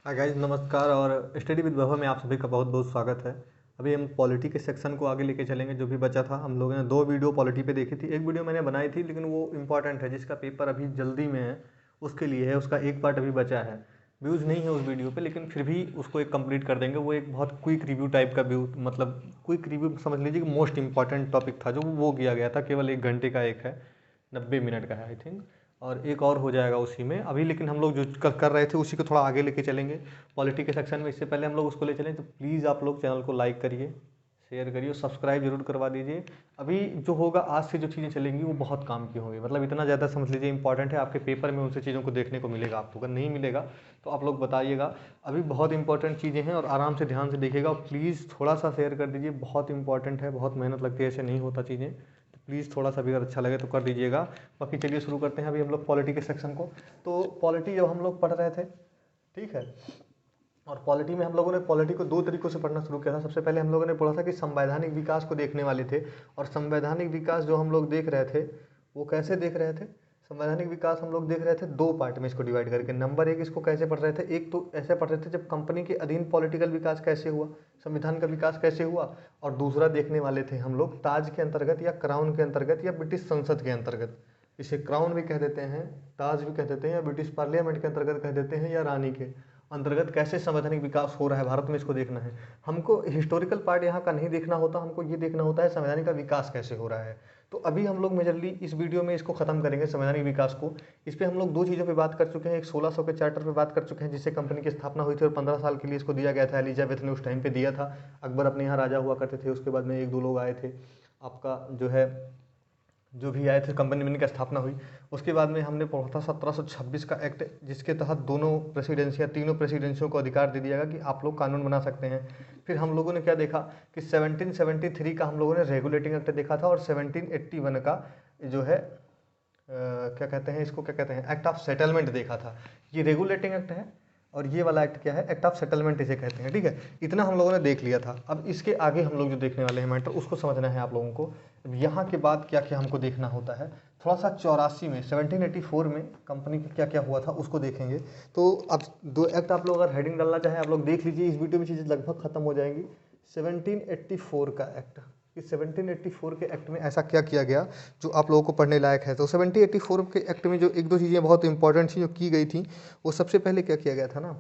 Hi guys, नमस्कार। और study with वैभव में आप सभी का बहुत बहुत स्वागत है। अभी हम पॉलिटी के सेक्शन को आगे लेके चलेंगे। जो भी बचा था, हम लोगों ने दो वीडियो पॉलिटी पे देखी थी। एक वीडियो मैंने बनाई थी, लेकिन वो इम्पॉर्टेंट है, जिसका पेपर अभी जल्दी में है, उसके लिए है। उसका एक पार्ट अभी बचा है, व्यूज़ नहीं है उस वीडियो पे, लेकिन फिर भी उसको एक कंप्लीट कर देंगे। वो एक बहुत क्विक रिव्यू टाइप का व्यू, मतलब क्विक रिव्यू समझ लीजिए कि मोस्ट इंपॉर्टेंट टॉपिक था जो वो किया गया था। केवल 1 घंटे का एक है, 90 मिनट का है आई थिंक। और एक और हो जाएगा उसी में अभी, लेकिन हम लोग जो कर रहे थे उसी को थोड़ा आगे लेके चलेंगे पॉलिटी के सेक्शन में। इससे पहले हम लोग उसको ले चलें तो प्लीज़ आप लोग चैनल को लाइक करिए, शेयर करिए, सब्सक्राइब जरूर करवा दीजिए। अभी जो होगा आज से जो चीज़ें चलेंगी वो बहुत काम की होंगी, मतलब इतना ज़्यादा समझ लीजिए इंपॉर्टेंट है। आपके पेपर में उनसे चीज़ों को देखने को मिलेगा आपको। अगर नहीं मिलेगा तो आप लोग बताइएगा। अभी बहुत इंपॉर्टेंट चीज़ें हैं और आराम से ध्यान से देखिएगा। और प्लीज़ थोड़ा सा शेयर कर दीजिए, बहुत इंपॉर्टेंट है, बहुत मेहनत लगती है, ऐसे नहीं होता चीज़ें। तो प्लीज़ थोड़ा सा भी अगर अच्छा लगे तो कर दीजिएगा। बाकी चलिए शुरू करते हैं अभी हम लोग पॉलिटी के सेक्शन को। तो पॉलिटी जब हम लोग पढ़ रहे थे, ठीक है, और पॉलिटी में हम लोगों ने पॉलिटी को दो तरीकों से पढ़ना शुरू किया था। सबसे पहले हम लोगों ने पढ़ा था कि संवैधानिक विकास को देखने वाले थे। और संवैधानिक विकास जो हम लोग देख रहे थे वो कैसे देख रहे थे, संवैधानिक विकास हम लोग देख रहे थे दो पार्ट में इसको डिवाइड करके। नंबर एक, इसको कैसे पढ़ रहे थे, एक तो ऐसे पढ़ रहे थे जब कंपनी के अधीन पॉलिटिकल विकास कैसे हुआ, संविधान का विकास कैसे हुआ। और दूसरा देखने वाले थे हम लोग ताज के अंतर्गत या क्राउन के अंतर्गत या ब्रिटिश संसद के अंतर्गत। इसे क्राउन भी कह देते हैं, ताज भी कह देते हैं, या ब्रिटिश पार्लियामेंट के अंतर्गत कह देते हैं, या रानी के अंतर्गत कैसे संवैधानिक विकास हो रहा है भारत में, इसको देखना है हमको। हिस्टोरिकल पार्ट यहाँ का नहीं देखना होता, हमको ये देखना होता है संवैधानिक का विकास कैसे हो रहा है। तो अभी हम लोग मेजरली इस वीडियो में इसको खत्म करेंगे, संवैधानिक विकास को। इस पे हम लोग दो चीज़ों पे बात कर चुके हैं। एक 1600 के चार्टर पे बात कर चुके हैं, जिससे कंपनी की स्थापना हुई थी और 15 साल के लिए इसको दिया गया था। एलिजाबेथ ने उस टाइम पे दिया था। अकबर अपने यहाँ राजा हुआ करते थे, उसके बाद में एक दो लोग आए थे आपका जो है, जो भी आए थे, कंपनी बनने की स्थापना हुई। उसके बाद में हमने पढ़ा था 1726 का एक्ट, जिसके तहत दोनों प्रेसिडेंसियाँ, तीनों प्रेसिडेंसियों को अधिकार दे दिया गया कि आप लोग कानून बना सकते हैं। फिर हम लोगों ने क्या देखा कि 1773 का हम लोगों ने रेगुलेटिंग एक्ट देखा था। और 1781 का जो है क्या कहते हैं इसको, क्या कहते हैं, एक्ट ऑफ सेटलमेंट देखा था। ये रेगुलेटिंग एक्ट है और ये वाला एक्ट क्या है, एक्ट ऑफ सेटलमेंट इसे कहते हैं। ठीक है, इतना हम लोगों ने देख लिया था। अब इसके आगे हम लोग जो देखने वाले हैं मैटर, उसको समझना है आप लोगों को। अब यहाँ के बाद क्या क्या हमको देखना होता है, थोड़ा सा 84 में 1784 में कंपनी का क्या क्या हुआ था उसको देखेंगे। तो अब दो एक्ट आप लोग अगर हेडिंग डालना चाहें आप लोग देख लीजिए, इस वीडियो में चीज़ें लगभग खत्म हो जाएंगी। 1784 का एक्ट, इस 1784 के एक्ट में ऐसा क्या किया गया जो आप लोगों को पढ़ने लायक है। तो 1784 के एक्ट में जो एक दो चीज़ें बहुत इंपॉर्टेंट थी जो की गई थी, वो सबसे पहले क्या किया गया था ना,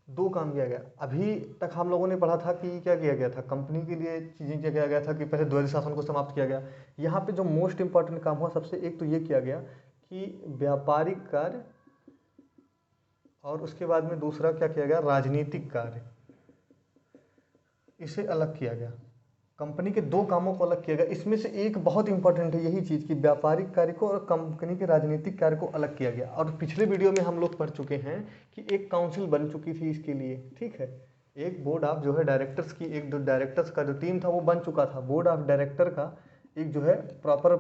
दो काम किया गया। अभी तक हम लोगों ने पढ़ा था कि क्या किया गया था, कंपनी के लिए चीज़ें क्या किया गया था कि पहले द्वैध शासन को समाप्त किया गया। यहाँ पे जो मोस्ट इंपॉर्टेंट काम हुआ, सबसे एक तो ये किया गया कि व्यापारिक कार्य, और उसके बाद में दूसरा क्या किया गया, राजनीतिक कार्य, इसे अलग किया गया। कंपनी के दो कामों को अलग किया गया। इसमें से एक बहुत इंपॉर्टेंट है यही चीज़ कि व्यापारिक कार्य को और कंपनी के राजनीतिक कार्य को अलग किया गया। और पिछले वीडियो में हम लोग पढ़ चुके हैं कि एक काउंसिल बन चुकी थी इसके लिए, ठीक है। एक बोर्ड ऑफ जो है डायरेक्टर्स की, एक दो डायरेक्टर्स का जो टीम था वो बन चुका था। बोर्ड ऑफ डायरेक्टर का एक जो है प्रॉपर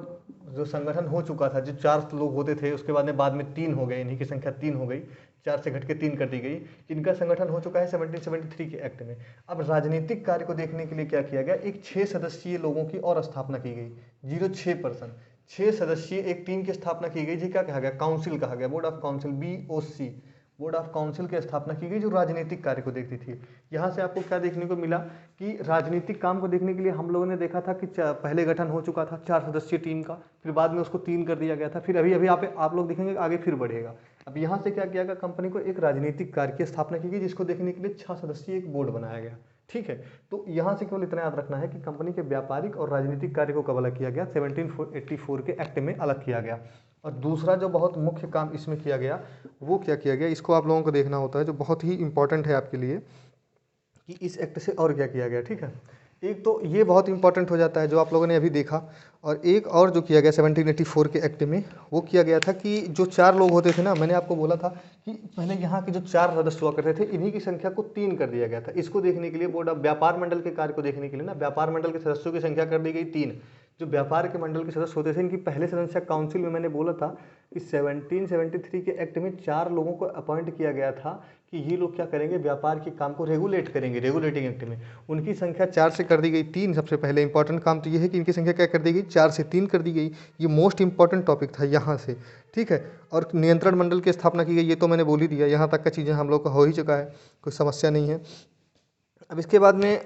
जो संगठन हो चुका था, जो 4 लोग होते थे, उसके बाद में 3 हो गए, इन्हीं की संख्या 3 हो गई, 4 से घट के 3 कर दी गई। इनका संगठन हो चुका है 1773 के एक्ट में। अब राजनीतिक कार्य को देखने के लिए क्या किया गया, एक 6 सदस्यीय लोगों की और स्थापना की गई, 06%, 6 सदस्यीय एक टीम की स्थापना की गई, जी क्या कहा गया, काउंसिल कहा गया, board of council, BOC, board of council की स्थापना की गई जो राजनीतिक कार्य को देखती थी। यहाँ से आपको क्या देखने को मिला कि राजनीतिक काम को देखने के लिए हम लोगों ने देखा था कि पहले गठन हो चुका था 4 सदस्यीय टीम का, फिर बाद में उसको 3 कर दिया गया था, फिर अभी अभी आप लोग देखेंगे आगे फिर बढ़ेगा। अब यहाँ से क्या किया गया, कंपनी को एक राजनीतिक कार्य की स्थापना की गई, जिसको देखने के लिए 6 सदस्यीय एक बोर्ड बनाया गया, ठीक है। तो यहाँ से केवल इतना याद रखना है कि कंपनी के व्यापारिक और राजनीतिक कार्य को कब अलग किया गया, 1784 के एक्ट में अलग किया गया। और दूसरा जो बहुत मुख्य काम इसमें किया गया वो क्या किया गया, इसको आप लोगों को देखना होता है, जो बहुत ही इंपॉर्टेंट है आपके लिए कि इस एक्ट से और क्या किया गया, ठीक है। एक तो ये बहुत इंपॉर्टेंट हो जाता है जो आप लोगों ने अभी देखा। और एक और जो किया गया 1784 के एक्ट में, वो किया गया था कि जो 4 लोग होते थे ना, मैंने आपको बोला था कि पहले यहाँ के जो 4 सदस्य हुआ करते थे, इन्हीं की संख्या को 3 कर दिया गया था। इसको देखने के लिए बोर्ड ऑफ व्यापार मंडल के कार्य को देखने के लिए ना, व्यापार मंडल के सदस्यों की संख्या कर दी गई 3। जो व्यापार के मंडल के सदस्य होते थे, इनकी पहले सदस्य काउंसिल में मैंने बोला था कि 1773 के एक्ट में 4 लोगों को अपॉइंट किया गया था कि ये लोग क्या करेंगे, व्यापार के काम को रेगुलेट करेंगे। रेगुलेटिंग एक्ट में उनकी संख्या 4 से कर दी गई 3। सबसे पहले इंपॉर्टेंट काम तो ये है कि इनकी संख्या क्या कर दी गई, 4 से 3 कर दी गई। ये मोस्ट इंपॉर्टेंट टॉपिक था यहाँ से, ठीक है। और नियंत्रण मंडल की स्थापना की गई, ये तो मैंने बोल ही दिया। यहाँ तक का चीज़ें हम लोग का हो ही चुका है, कोई समस्या नहीं है। अब इसके बाद में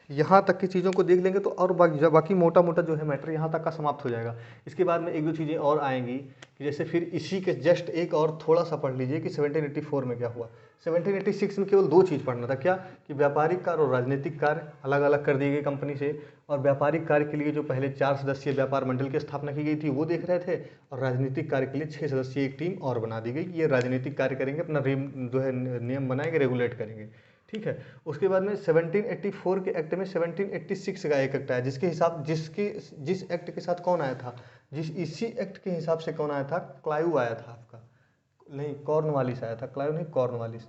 यहाँ तक की चीज़ों को देख लेंगे तो और बाकी मोटा मोटा जो है मैटर यहाँ तक का समाप्त हो जाएगा। इसके बाद में एक दो चीज़ें और आएंगी कि जैसे फिर इसी के जस्ट एक और थोड़ा सा पढ़ लीजिए कि 1784 में क्या हुआ। 1786 में केवल 2 चीज़ पढ़ना था, क्या कि व्यापारिक कार्य और राजनीतिक कार्य अलग अलग कर दिए गए कंपनी से। और व्यापारिक कार्य के लिए जो पहले 4 सदस्यीय व्यापार मंडल की स्थापना की गई थी वो देख रहे थे, और राजनीतिक कार्य के लिए 6 सदस्यीय एक टीम और बना दी गई। ये राजनीतिक कार्य करेंगे, अपना जो है नियम बनाएंगे, रेगुलेट करेंगे, ठीक है। उसके बाद में 1784 के एक्ट में 1786 का एक एक्ट आया, जिस एक्ट के साथ कौन आया था, इसी एक्ट के हिसाब से कौन आया था, क्लाइव आया था आपका, नहीं कॉर्नवालिस आया था, क्लाइव नहीं कॉर्नवालिस।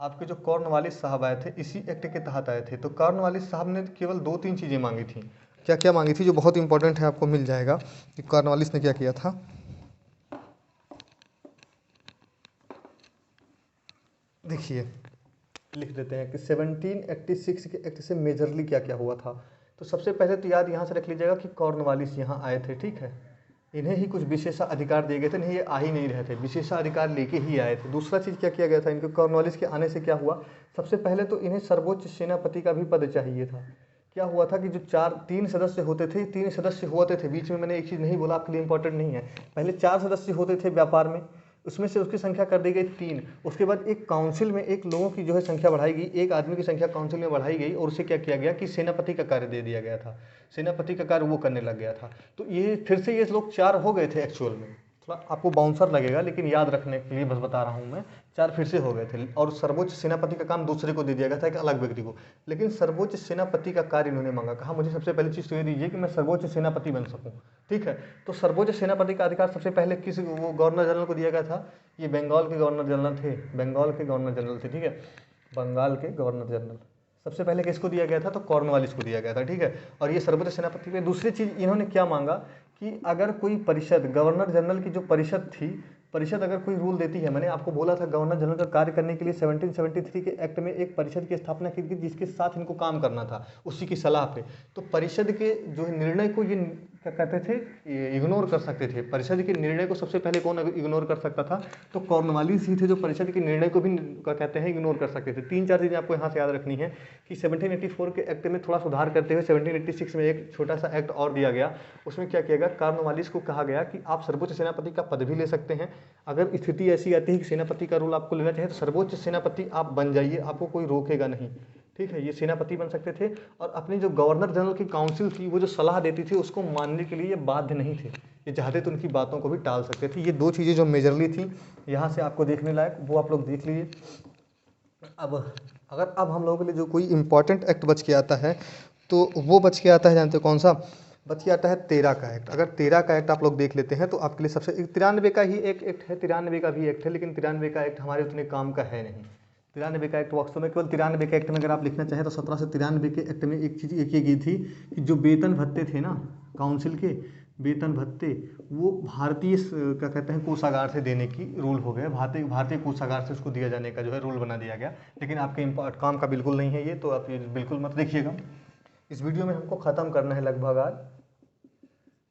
आपके जो कॉर्नवालिस साहब आए थे इसी एक्ट के तहत आए थे। तो कॉर्नवालिस साहब ने केवल 2-3 चीज़ें मांगी थी। क्या क्या मांगी थी, जो बहुत इंपॉर्टेंट है, आपको मिल जाएगा कि कॉर्नवालिस ने क्या किया था। देखिए लिख देते हैं कि 1786 के एक्ट से मेजरली क्या क्या हुआ था। तो सबसे पहले तो याद यहाँ से रख लीजिएगा कि कॉर्नवालिस यहाँ आए थे, ठीक है। इन्हें ही कुछ विशेषाधिकार दिए गए थे, नहीं ये आ ही नहीं रहे थे, विशेषाधिकार लेके ही आए थे। दूसरा चीज़ क्या किया गया था, इनके कॉर्नवालिस के आने से क्या हुआ, सबसे पहले तो इन्हें सर्वोच्च सेनापति का भी पद चाहिए था। क्या हुआ था कि जो 3 सदस्य होते थे, 3 सदस्य होते थे, बीच में मैंने एक चीज़ नहीं बोला, आपके लिए इंपॉर्टेंट नहीं है। पहले 4 सदस्य होते थे व्यापार में, उसमें से उसकी संख्या कर दी गई 3। उसके बाद एक काउंसिल में एक लोगों की जो है संख्या बढ़ाई गई, एक आदमी की संख्या काउंसिल में बढ़ाई गई, और उसे क्या किया गया कि सेनापति का कार्य दे दिया गया था। सेनापति का कार्य वो करने लग गया था। तो ये फिर से ये लोग 4 हो गए थे एक्चुअल में। थोड़ा आपको बाउंसर लगेगा, लेकिन याद रखने के लिए बस बता रहा हूँ मैं, 4 फिर से हो गए थे। और सर्वोच्च सेनापति का काम दूसरे को दे दिया गया था, एक अलग व्यक्ति को। लेकिन सर्वोच्च सेनापति का कार्य इन्होंने मांगा, कहा मुझे सबसे पहली चीज़ तो ये दीजिए कि मैं सर्वोच्च सेनापति बन सकूँ, ठीक है। तो सर्वोच्च सेनापति का अधिकार सबसे पहले किस वो गवर्नर जनरल को दिया गया था। ये बंगाल के गवर्नर जनरल थे, बंगाल के गवर्नर जनरल थे, ठीक है, बंगाल के गवर्नर जनरल। सबसे पहले किसको दिया गया था, तो कॉर्नवालिस को दिया गया था, ठीक है। और ये सर्वोच्च सेनापति पे दूसरी चीज़ इन्होंने क्या मांगा कि अगर कोई परिषद, गवर्नर जनरल की जो परिषद थी, परिषद अगर कोई रूल देती है, मैंने आपको बोला था गवर्नर जनरल का कार्य करने के लिए 1773 के एक्ट में एक परिषद की स्थापना की गई, जिसके साथ इनको काम करना था, उसी की सलाह पे। तो परिषद के जो निर्णय को ये क्या कहते थे, इग्नोर कर सकते थे। परिषद के निर्णय को सबसे पहले कौन इग्नोर कर सकता था, तो कॉर्नवालिस ही थे, जो परिषद के निर्णय को भी क्या कहते हैं, इग्नोर कर सकते थे। 3-4 चीज़ें आपको यहाँ से याद रखनी है कि 1784 के एक्ट में थोड़ा सुधार करते हुए 1786 में एक छोटा सा एक्ट और दिया गया। उसमें क्या किया गया, कॉर्नवालिस को कहा गया कि आप सर्वोच्च सेनापति का पद भी ले सकते हैं। अगर स्थिति ऐसी आती है कि सेनापति का रोल आपको लेना चाहिए, तो सर्वोच्च सेनापति आप बन जाइए, आपको कोई रोकेगा नहीं, ठीक है। ये सेनापति बन सकते थे, और अपनी जो गवर्नर जनरल की काउंसिल थी, वो जो सलाह देती थी, उसको मानने के लिए ये बाध्य नहीं थे। ये चाहते तो उनकी बातों को भी टाल सकते थे। ये 2 चीज़ें जो मेजरली थी यहाँ से आपको देखने लायक, वो आप लोग देख लीजिए। अब हम लोगों के लिए जो कोई इंपॉर्टेंट एक्ट बच के आता है, तो वो बच के आता है, जानते हो कौन सा बच के आता है, 13 का एक्ट। अगर 13 का एक्ट आप लोग देख लेते हैं तो आपके लिए सबसे 93 का ही एक एक्ट है, 93 का भी एक्ट है, लेकिन 93 का एक्ट हमारे उतने काम का है नहीं। 93 का एक्ट वास्तव में केवल 93 के एक्ट में अगर आप लिखना चाहें तो 1793 के एक्ट में एक चीज़ ये की गई थी कि जो वेतन भत्ते थे ना, काउंसिल के वेतन भत्ते, वो भारतीय क्या कहते हैं कोषागार से देने की रूल हो गया। भारतीय कोषागार से उसको दिया जाने का जो है रूल बना दिया गया। लेकिन आपके काम का बिल्कुल नहीं है ये, तो आप ये बिल्कुल मत देखिएगा। इस वीडियो में हमको ख़त्म करना है लगभग आज।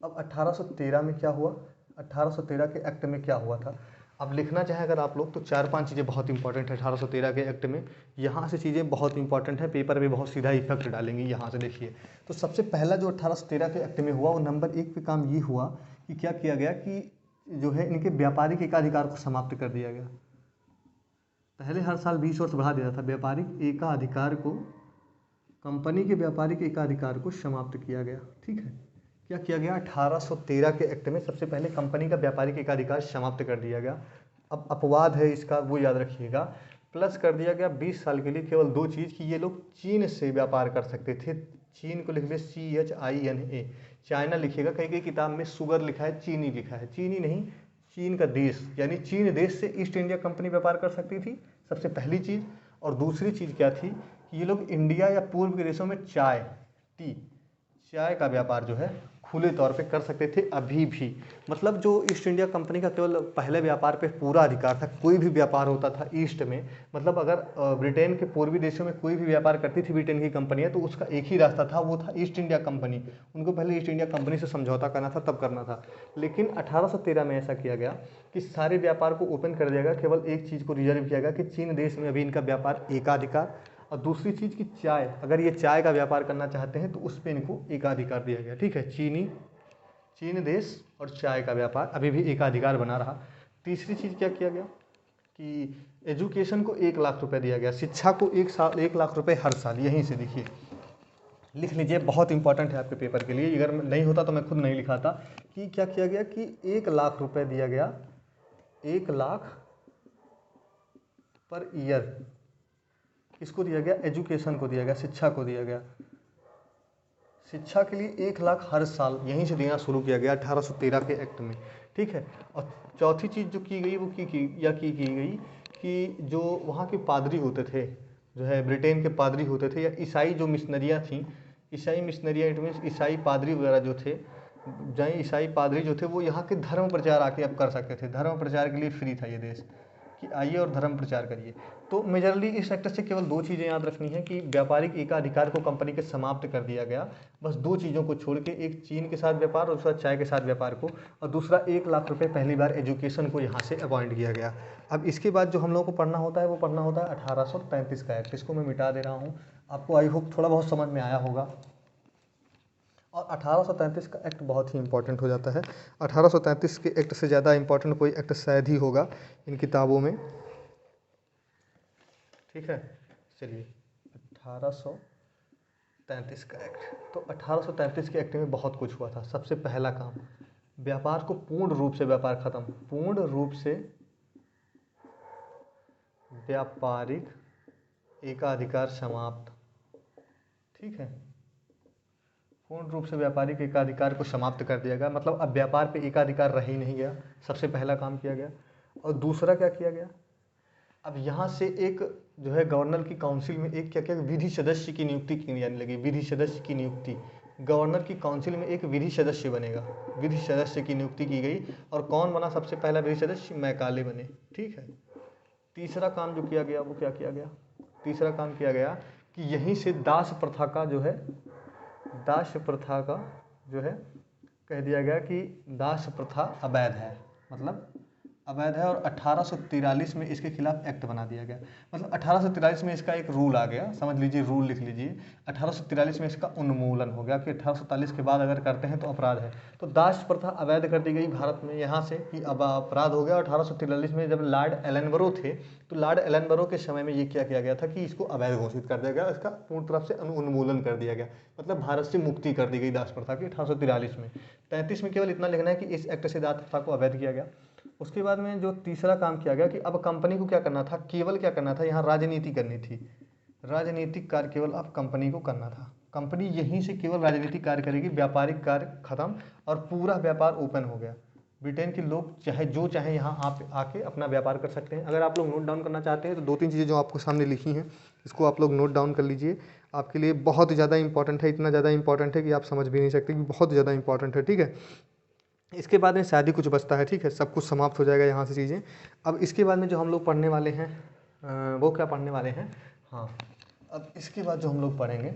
अब 1813 में क्या हुआ, 1813 के एक्ट में क्या हुआ था। अब लिखना चाहें अगर आप लोग तो 4-5 चीज़ें बहुत इंपॉर्टेंट है 1813 के एक्ट में। यहाँ से चीज़ें बहुत इंपॉर्टेंट है, पेपर में बहुत सीधा इफेक्ट डालेंगी। यहाँ से देखिए, तो सबसे पहला जो 1813 के एक्ट में हुआ, वो नंबर 1 पे काम ये हुआ कि क्या किया गया कि जो है इनके व्यापारिक एकाधिकार को समाप्त कर दिया गया। पहले हर साल 20 वर्ष बढ़ा दिया था, व्यापारिक एकाधिकार को, कंपनी के व्यापारिक एकाधिकार को समाप्त किया गया, ठीक है। क्या किया गया, 1813 के एक्ट में सबसे पहले कंपनी का व्यापारिक एकाधिकार समाप्त कर दिया गया। अब अपवाद है इसका, वो याद रखिएगा। प्लस कर दिया गया 20 साल के लिए केवल 2 चीज़ कि ये लोग चीन से व्यापार कर सकते थे। चीन को लिख ले CHINA, चाइना लिखिएगा, कहीं कहीं किताब में शुगर लिखा है, चीनी लिखा है, चीनी नहीं, चीन का देश, यानी चीन देश से ईस्ट इंडिया कंपनी व्यापार कर सकती थी, सबसे पहली चीज़। और दूसरी चीज़ क्या थी कि ये लोग इंडिया या पूर्व के देशों में चाय का व्यापार जो है खुले तौर पे कर सकते थे अभी भी। मतलब जो ईस्ट इंडिया कंपनी का केवल पहले व्यापार पे पूरा अधिकार था, कोई भी व्यापार होता था ईस्ट में, मतलब अगर ब्रिटेन के पूर्वी देशों में कोई भी व्यापार करती थी ब्रिटेन की कंपनियां, तो उसका एक ही रास्ता था, वो था ईस्ट इंडिया कंपनी। उनको पहले ईस्ट इंडिया कंपनी से समझौता करना था, तब करना था। लेकिन 1813 में ऐसा किया गया कि सारे व्यापार को ओपन कर दिया गया, केवल एक चीज़ को रिजर्व किया गया कि चीन देश में अभी इनका व्यापार एकाधिकार, और दूसरी चीज़ कि चाय, अगर ये चाय का व्यापार करना चाहते हैं तो उस पर इनको एकाधिकार दिया गया। ठीक है, चीन देश और चाय का व्यापार अभी भी एकाधिकार बना रहा। तीसरी चीज़ क्या किया गया कि एजुकेशन को 1 लाख रुपए दिया गया, शिक्षा को 1 लाख रुपए हर साल। यहीं से देखिए, लिख लीजिए, बहुत इंपॉर्टेंट है आपके पेपर के लिए, अगर नहीं होता तो मैं खुद नहीं लिखाता। कि क्या किया गया कि 1 लाख रुपए दिया गया, 1 लाख पर ईयर किसको दिया गया, एजुकेशन को दिया गया, शिक्षा को दिया गया। शिक्षा के लिए 1 लाख हर साल यहीं से देना शुरू किया गया 1813 के एक्ट में। ठीक है, और चौथी चीज़ जो की गई वो की गई कि जो वहाँ के पादरी होते थे, जो है ब्रिटेन के पादरी होते थे, या ईसाई जो मिशनरियाँ थीं, ईसाई मिशनरियाँ इट मीन्स ईसाई पादरी वगैरह जो थे, जहाँ ईसाई पादरी जो थे वो यहाँ के धर्म प्रचार आके अब कर सकते थे। धर्म प्रचार के लिए फ्री था ये देश, कि आइए और धर्म प्रचार करिए। तो मेजरली इस सेक्टर से केवल 2 चीज़ें याद रखनी है कि व्यापारिक एकाधिकार को कंपनी के समाप्त कर दिया गया, बस 2 चीज़ों को छोड़ के, एक चीन के साथ व्यापार और दूसरा चाय के साथ व्यापार को, और दूसरा 1 लाख रुपए पहली बार एजुकेशन को यहाँ से अपॉइंट किया गया। अब इसके बाद जो हम लोगों को पढ़ना होता है वो पढ़ना होता है 1833 का एक्ट। इसको मैं मिटा दे रहा हूँ, आपको आई होप थोड़ा बहुत समझ में आया होगा। और 1833 का एक्ट बहुत ही इंपॉर्टेंट हो जाता है। 1833 के एक्ट से ज़्यादा इंपॉर्टेंट कोई एक्ट शायद ही होगा इन किताबों में। ठीक है, चलिए 1833 का एक्ट। तो 1833 के एक्ट में बहुत कुछ हुआ था। सबसे पहला काम, व्यापार को पूर्ण रूप से व्यापार खत्म, पूर्ण रूप से व्यापारिक एकाधिकार समाप्त। ठीक है, पूर्ण रूप से व्यापारिक एकाधिकार को समाप्त कर दिया गया, मतलब अब व्यापार पे एकाधिकार रह ही नहीं गया। सबसे पहला काम किया गया। और दूसरा क्या किया गया, अब यहाँ से एक जो है गवर्नर की काउंसिल में एक क्या क्या विधि सदस्य की नियुक्ति की जाने लगी। विधि सदस्य की नियुक्ति, गवर्नर की काउंसिल में एक विधि सदस्य बनेगा, विधि सदस्य की नियुक्ति की गई। और कौन बना सबसे पहला विधि सदस्य, मैकाले बने। ठीक है, तीसरा काम जो किया गया वो क्या किया गया, तीसरा काम किया गया कि यहीं से दास प्रथा का जो है, दास प्रथा का जो है कह दिया गया कि दास प्रथा अवैध है, मतलब अवैध है। और 1843 में इसके खिलाफ एक्ट बना दिया गया। मतलब 1843 में इसका एक रूल आ गया, समझ लीजिए, रूल लिख लीजिए। 1843 में इसका उन्मूलन हो गया कि 1847 के बाद अगर करते हैं तो अपराध है। तो दास प्रथा अवैध कर दी गई भारत में यहाँ से, कि अब अपराध हो गया। 1843 में जब लॉर्ड एलनबरो थे, तो लॉर्ड एलनबरो के समय में ये क्या किया गया था कि इसको अवैध घोषित कर दिया गया, इसका पूर्ण तरफ से उन्मूलन कर दिया गया, मतलब भारत से मुक्ति कर दी गई दास प्रथा की 1843 में। 33 में केवल इतना लिखना है कि इस एक्ट से दास प्रथा को अवैध किया गया। उसके बाद में जो तीसरा काम किया गया कि अब कंपनी को क्या करना था, केवल क्या करना था, यहाँ राजनीति करनी थी। राजनीतिक कार्य केवल अब कंपनी को करना था। कंपनी यहीं से केवल राजनीतिक कार्य करेगी, व्यापारिक कार्य खत्म, और पूरा व्यापार ओपन हो गया। ब्रिटेन के लोग चाहे जो चाहे यहाँ आप आके अपना व्यापार कर सकते हैं। अगर आप लोग नोट डाउन करना चाहते हैं तो 2-3 चीज़ें जो आपको सामने लिखी हैं, इसको आप लोग नोट डाउन कर लीजिए। आपके लिए बहुत ज़्यादा इंपॉर्टेंट है, इतना ज़्यादा इंपॉर्टेंट है कि आप समझ भी नहीं सकते, कि बहुत ज़्यादा इंपॉर्टेंट है। ठीक है, इसके बाद में शायद ही कुछ बचता है। ठीक है, सब कुछ समाप्त हो जाएगा यहाँ से चीज़ें। अब इसके बाद में जो हम लोग पढ़ने वाले हैं वो क्या पढ़ने वाले हैं, हाँ, अब इसके बाद जो हम लोग पढ़ेंगे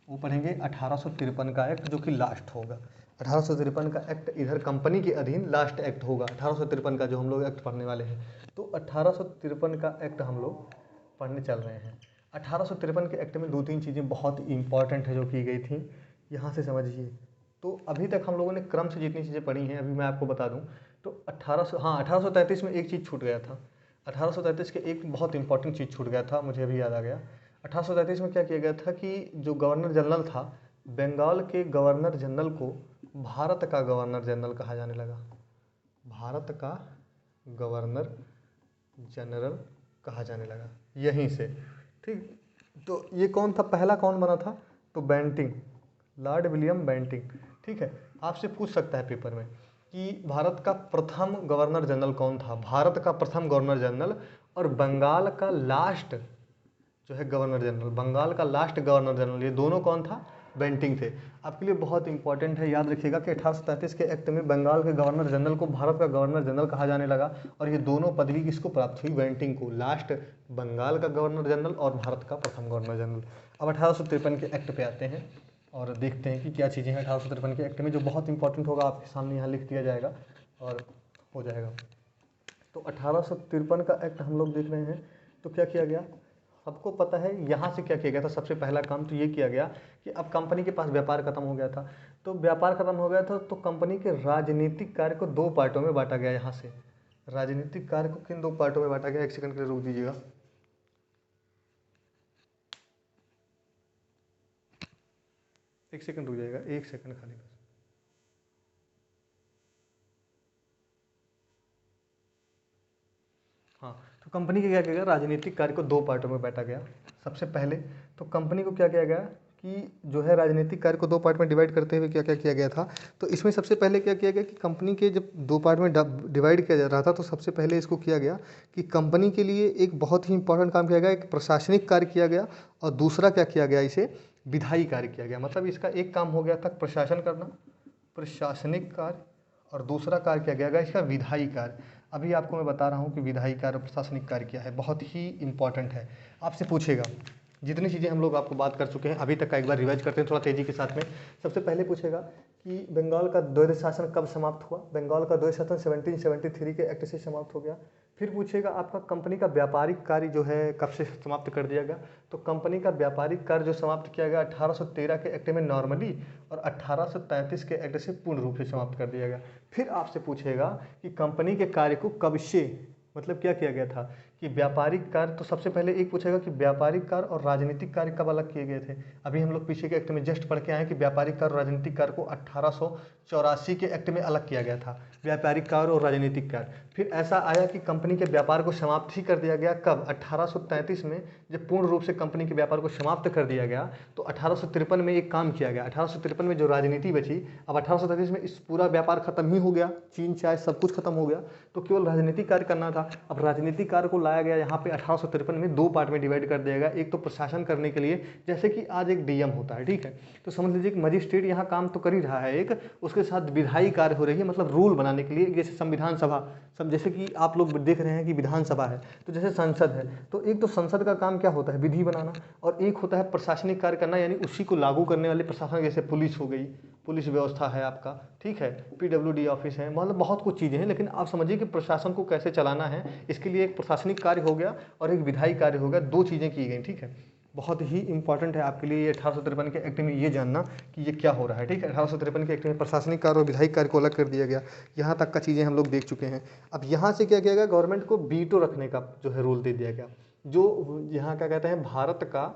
वो पढ़ेंगे 1853 का एक्ट, जो कि लास्ट होगा। 1853 का एक्ट इधर कंपनी के अधीन लास्ट एक्ट होगा। 1853 का जो हम लोग एक्ट पढ़ने वाले हैं, तो 1853 का एक्ट हम लोग पढ़ने चल रहे हैं। 1853 के एक्ट में 2-3 चीज़ें बहुत इंपॉर्टेंट है जो की गई थी, यहाँ से समझिए। तो अभी तक हम लोगों ने क्रम से जितनी चीज़ें पढ़ी हैं, अभी मैं आपको बता दूं तो 1833 में एक चीज़ छूट गया था। 1833 के एक बहुत इंपॉर्टेंट चीज़ छूट गया था, मुझे अभी याद आ गया। 1833 में क्या किया गया था कि जो गवर्नर जनरल था, बंगाल के गवर्नर जनरल को भारत का गवर्नर जनरल कहा जाने लगा। भारत का गवर्नर जनरल कहा जाने लगा यहीं से। ठीक, तो ये कौन था, पहला कौन बना था, तो बेंटिंग, लॉर्ड विलियम बेंटिंग। ठीक है, आपसे पूछ सकता है पेपर में कि भारत का प्रथम गवर्नर जनरल कौन था, भारत का प्रथम गवर्नर जनरल और बंगाल का लास्ट जो है गवर्नर जनरल, बंगाल का लास्ट गवर्नर जनरल, ये दोनों कौन था, बेंटिंग थे। आपके लिए बहुत इंपॉर्टेंट है, याद रखिएगा कि 1833 के एक्ट में बंगाल के गवर्नर जनरल को भारत का गवर्नर जनरल कहा जाने लगा, और ये दोनों पदवी किसको प्राप्त हुई? बेंटिंग को। लास्ट बंगाल का गवर्नर जनरल और भारत का प्रथम गवर्नर जनरल। अब 1853 के एक्ट पे आते हैं और देखते हैं कि क्या चीज़ें हैं 1853 के एक्ट में जो बहुत इंपॉर्टेंट होगा, आपके सामने यहाँ लिख दिया जाएगा और हो जाएगा। तो 1853 का एक्ट हम लोग देख रहे हैं। तो क्या किया गया, सबको पता है यहाँ से क्या किया गया था। सबसे पहला काम तो ये किया गया कि अब कंपनी के पास व्यापार खत्म हो गया था। तो व्यापार खत्म हो गया था तो कंपनी के राजनीतिक कार्य को दो पार्टों में बांटा गया। यहाँ से राजनीतिक कार्य को किन दो पार्टों में बांटा गया? एक सेकंड के लिए रोक दीजिएगा। एक सेकंड रुक जाएगा, एक सेकंड खाली बस। हाँ, तो कंपनी के क्या किया गया? राजनीतिक कार्य को दो पार्टों में बांटा गया। सबसे पहले तो कंपनी को क्या किया गया कि जो है राजनीतिक कार्य को दो पार्ट में डिवाइड करते हुए क्या क्या किया गया था। तो इसमें सबसे पहले क्या किया गया कि कंपनी के जब दो पार्ट में डिवाइड किया जा रहा था, तो सबसे पहले इसको किया गया कि कंपनी के लिए एक बहुत ही इंपॉर्टेंट काम किया गया, एक प्रशासनिक कार्य किया गया, और दूसरा क्या किया गया, इसे विधायी कार्य किया गया। मतलब इसका एक काम हो गया था प्रशासन करना, प्रशासनिक कार्य, और दूसरा कार्य किया गया इसका विधायी कार्य। अभी आपको मैं बता रहा हूँ कि विधायी कार्य और प्रशासनिक कार्य क्या है, बहुत ही इंपॉर्टेंट है। आपसे पूछेगा, जितनी चीज़ें हम लोग आपको बात कर चुके हैं अभी तक का एक बार रिवाइज करते हैं थोड़ा तेज़ी के साथ में। सबसे पहले पूछेगा कि बंगाल का द्वैध शासन कब समाप्त हुआ? बंगाल का द्वैध शासन 1773 के एक्ट से समाप्त हो गया। फिर पूछेगा आपका कंपनी का व्यापारिक कार्य जो है कब से समाप्त कर दिया गया? तो कंपनी का व्यापारिक कार्य जो समाप्त किया गया 1813 के एक्ट में नॉर्मली, और 1833 के एक्ट से पूर्ण रूप से समाप्त कर दिया गया। फिर आपसे पूछेगा कि कंपनी के कार्य को कब से, मतलब क्या किया गया था कि व्यापारिक कार्य। तो सबसे पहले एक पूछेगा कि व्यापारिक कार्य और राजनीतिक कार्य कब अलग किए गए थे? अभी हम लोग पीछे के एक्ट में जस्ट पढ़ के आए हैं कि व्यापारिक कार्य और राजनीतिक कार्य को 1884 के एक्ट में अलग किया गया था, व्यापारिक कार्य और राजनीतिक कार्य। फिर ऐसा आया कि कंपनी के व्यापार को समाप्त ही कर दिया गया कब? 1833 में, जब पूर्ण रूप से कंपनी के व्यापार को समाप्त कर दिया गया। तो 1853 में एक काम किया गया, 1853 में जो राजनीति बची। अब 1833 में इस पूरा व्यापार खत्म ही हो गया, चीन चाय सब कुछ खत्म हो गया, तो केवल राजनीतिक कार्य करना था। अब राजनीतिक कार्य को लाया गया यहाँ पे 1853 में दो पार्ट में डिवाइड कर दिया गया। एक तो प्रशासन करने के लिए, जैसे कि आज एक डीएम होता है, ठीक है, तो समझ लीजिए कि मजिस्ट्रेट यहाँ काम तो कर ही रहा है एक, उसके साथ विधायी कार्य हो रही है, मतलब रूल बनाने के लिए। जैसे संविधान सभा, सब जैसे कि आप लोग देख रहे हैं कि विधानसभा है, तो जैसे संसद है, तो एक तो संसद का काम क्या होता है? विधि बनाना, और एक होता है प्रशासनिक कार्य करना, यानी उसी को लागू करने वाले प्रशासन, जैसे पुलिस हो गई, पुलिस व्यवस्था है आपका, ठीक है, पीडब्ल्यूडी ऑफिस है, मतलब बहुत कुछ चीज़ें हैं। लेकिन आप समझिए कि प्रशासन को कैसे चलाना है, इसके लिए एक प्रशासनिक कार्य हो गया और एक विधायी कार्य हो गया, दो चीज़ें की गई, ठीक है। बहुत ही इंपॉर्टेंट है आपके लिए ये 1853 के एक्ट में ये जानना कि ये क्या हो रहा है, ठीक है। 1853 के एक्ट में प्रशासनिक कार्य और विधायी कार्य को अलग कर दिया गया। यहाँ तक का चीज़ें हम लोग देख चुके हैं। अब यहाँ से क्या किया गया, गवर्नमेंट को वीटो रखने का जो है रूल दे दिया गया। जो यहाँ क्या कहते हैं, भारत का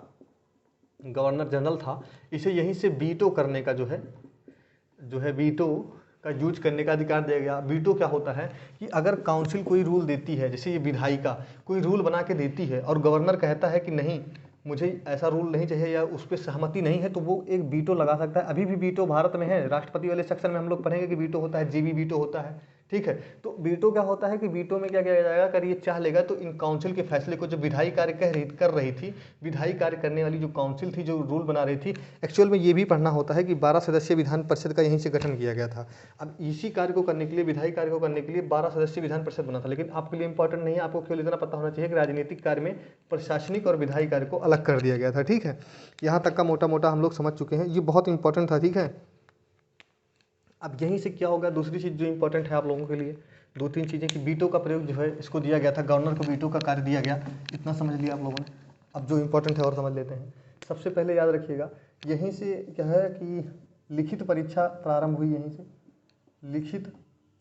गवर्नर जनरल था, इसे यहीं से वीटो करने का जो है वीटो का यूज करने का अधिकार दिया गया। वीटो क्या होता है कि अगर काउंसिल कोई रूल देती है, जैसे ये विधायिका कोई रूल बना के देती है और गवर्नर कहता है कि नहीं मुझे ऐसा रूल नहीं चाहिए या उस पर सहमति नहीं है, तो वो एक वीटो लगा सकता है। अभी भी वीटो भारत में है, राष्ट्रपति वाले सेक्शन में हम लोग पढ़ेंगे कि वीटो होता है, जीवी वीटो होता है, ठीक है। तो वीटो क्या होता है कि वीटो में क्या किया जाएगा, अगर ये चाह लेगा तो इन काउंसिल के फैसले को, जो विधायी कार्य कर रही थी, विधायी कार्य करने वाली जो काउंसिल थी, जो रूल बना रही थी, एक्चुअल में ये भी पढ़ना होता है कि 12 सदस्यीय विधान परिषद का यहीं से गठन किया गया था। अब इसी कार्य को करने के लिए, विधायी कार्य को करने के लिए 12 सदस्यीय विधान परिषद बना था। लेकिन आपके लिए इंपॉर्टेंट नहीं है, आपको केवल इतना पता होना चाहिए कि राजनीतिक कार्य में प्रशासनिक और विधायी कार्य को अलग कर दिया गया था, ठीक है। यहाँ तक का मोटा मोटा हम लोग समझ चुके हैं, ये बहुत इंपॉर्टेंट था, ठीक है। अब यहीं से क्या होगा, दूसरी चीज़ जो इंपॉर्टेंट है आप लोगों के लिए, दो तीन चीज़ें कि वीटो का प्रयोग जो है इसको दिया गया था, गवर्नर को वीटो का कार्य दिया गया, इतना समझ लिया आप लोगों ने। अब जो इंपॉर्टेंट है और समझ लेते हैं। सबसे पहले याद रखिएगा, यहीं से क्या है कि लिखित परीक्षा प्रारंभ हुई, यहीं से लिखित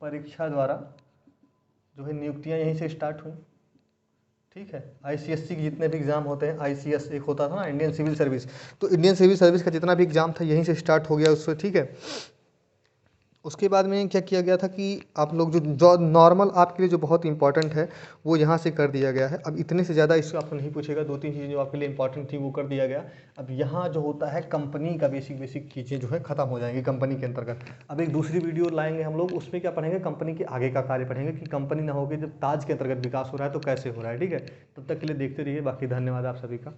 परीक्षा द्वारा जो है नियुक्तियाँ यहीं से स्टार्ट हुई, ठीक है। आईसीएससी के जितने भी एग्जाम होते हैं, आईसीएस एक होता था ना, इंडियन सिविल सर्विस, तो इंडियन सिविल सर्विस का जितना भी एग्जाम था यहीं से स्टार्ट हो गया उससे, ठीक है। उसके बाद में क्या किया गया था कि आप लोग जो नॉर्मल आपके लिए जो बहुत इंपॉर्टेंट है वो यहाँ से कर दिया गया है। अब इतने से ज़्यादा इसको आपको नहीं पूछेगा, दो तीन चीज़ें जो आपके लिए इंपॉर्टेंट थी वो कर दिया गया। अब यहाँ जो होता है कंपनी का बेसिक चीज़ें जो है खत्म हो जाएंगी कंपनी के अंतर्गत। अब एक दूसरी वीडियो लाएंगे हम लोग, उसमें क्या पढ़ेंगे, कंपनी के आगे का कार्य पढ़ेंगे कि कंपनी ना होकर जब ताज के अंतर्गत विकास हो रहा है तो कैसे हो रहा है, ठीक है। तब तक के लिए देखते रहिए, बाकी धन्यवाद आप सभी का।